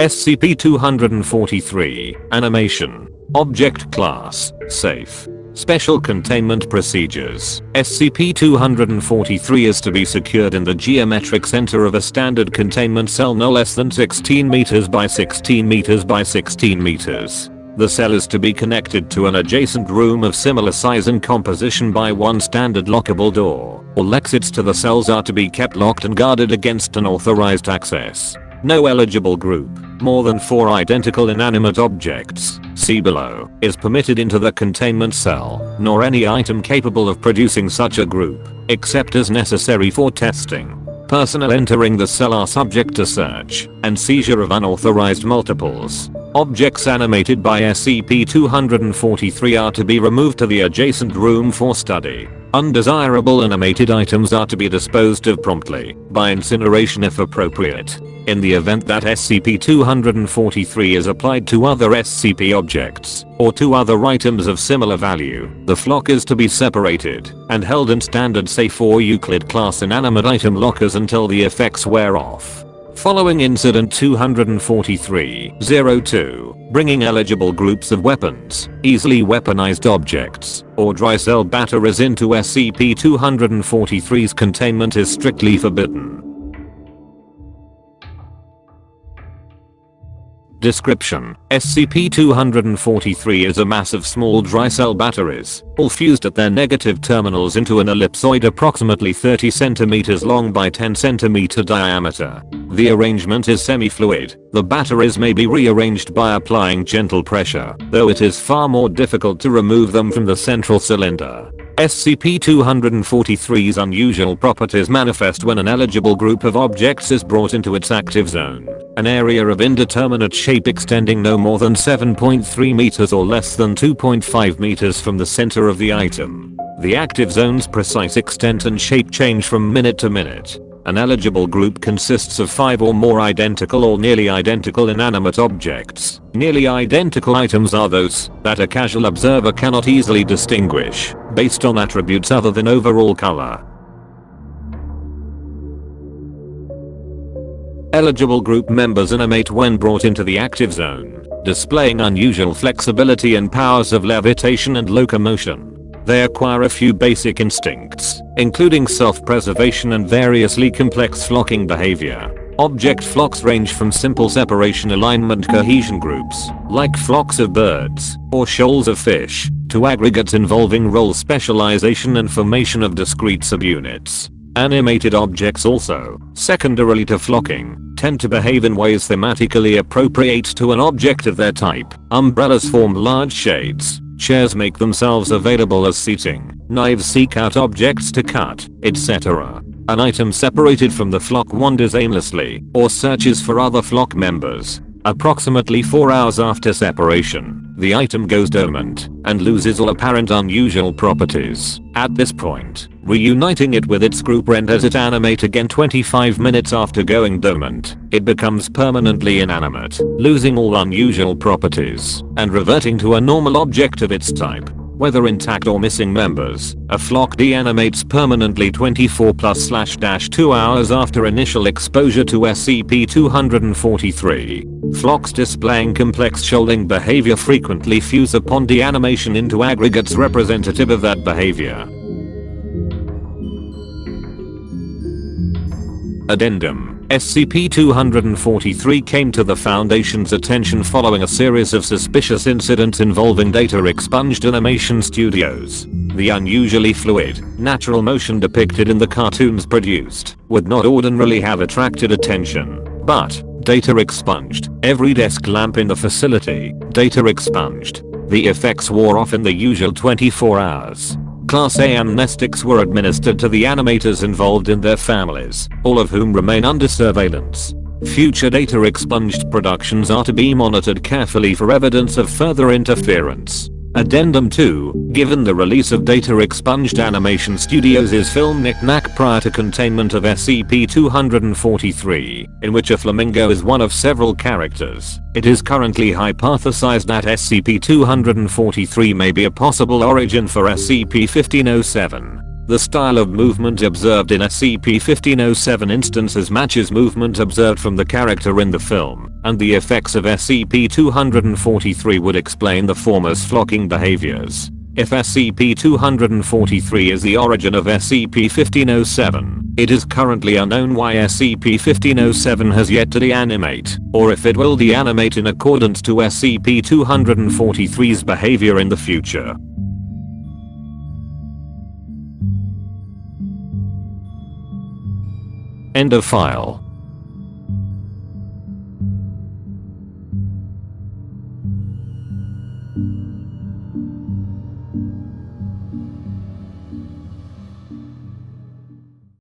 SCP-243 Animation. Object Class Safe. Special Containment Procedures. SCP-243 is to be secured in the geometric center of a standard containment cell no less than 16 meters by 16 meters by 16 meters. The cell is to be connected to an adjacent room of similar size and composition by one standard lockable door. All exits to the cells are to be kept locked and guarded against unauthorized access. No eligible group, more than 4 identical inanimate objects, see below, is permitted into the containment cell, nor any item capable of producing such a group, except as necessary for testing. Personnel entering the cell are subject to search and seizure of unauthorized multiples. Objects animated by SCP-243 are to be removed to the adjacent room for study. Undesirable animated items are to be disposed of promptly, by incineration if appropriate. In the event that SCP-243 is applied to other SCP objects, or to other items of similar value, the flock is to be separated, and held in standard safe or Euclid class inanimate item lockers until the effects wear off. Following Incident 243-02, bringing eligible groups of weapons, easily weaponized objects, or dry cell batteries into SCP-243's containment is strictly forbidden. Description: SCP-243 is a mass of small dry cell batteries, all fused at their negative terminals into an ellipsoid approximately 30 cm long by 10 cm diameter. The arrangement is semi-fluid. The batteries may be rearranged by applying gentle pressure, though it is far more difficult to remove them from the central cylinder. SCP-243's unusual properties manifest when an eligible group of objects is brought into its active zone, an area of indeterminate shape extending no more than 7.3 meters or less than 2.5 meters from the center of the item. The active zone's precise extent and shape change from minute to minute. An eligible group consists of 5 or more identical or nearly identical inanimate objects. Nearly identical items are those that a casual observer cannot easily distinguish, based on attributes other than overall color. Eligible group members animate when brought into the active zone, displaying unusual flexibility and powers of levitation and locomotion. They acquire a few basic instincts, including self-preservation and variously complex flocking behavior. Object flocks range from simple separation alignment cohesion groups, like flocks of birds or shoals of fish, to aggregates involving role specialization and formation of discrete subunits. Animated objects also, secondarily to flocking, tend to behave in ways thematically appropriate to an object of their type. Umbrellas form large shades. Chairs make themselves available as seating. Knives seek out objects to cut, etc. An item separated from the flock wanders aimlessly or searches for other flock members. Approximately 4 hours after separation, the item goes dormant and loses all apparent unusual properties. At this point, reuniting it with its group renders it animate again 25 minutes after going dormant. It becomes permanently inanimate, losing all unusual properties, and reverting to a normal object of its type. Whether intact or missing members, a flock deanimates permanently 24+/2 hours after initial exposure to SCP-243. Flocks displaying complex shoaling behavior frequently fuse upon deanimation into aggregates representative of that behavior. Addendum: SCP-243 came to the Foundation's attention following a series of suspicious incidents involving data expunged animation studios. The unusually fluid, natural motion depicted in the cartoons produced would not ordinarily have attracted attention, but data expunged. Every desk lamp in the facility, data expunged. The effects wore off in the usual 24 hours. Class A amnestics were administered to the animators involved and their families, all of whom remain under surveillance. Future data expunged productions are to be monitored carefully for evidence of further interference. Addendum 2, given the release of data expunged animation studios' film Knick-Knack prior to containment of SCP-243, in which a flamingo is one of several characters, it is currently hypothesized that SCP-243 may be a possible origin for SCP-1507. The style of movement observed in SCP-1507 instances matches movement observed from the character in the film, and the effects of SCP-243 would explain the former's flocking behaviors. If SCP-243 is the origin of SCP-1507, it is currently unknown why SCP-1507 has yet to deanimate, or if it will deanimate in accordance to SCP-243's behavior in the future. End of file.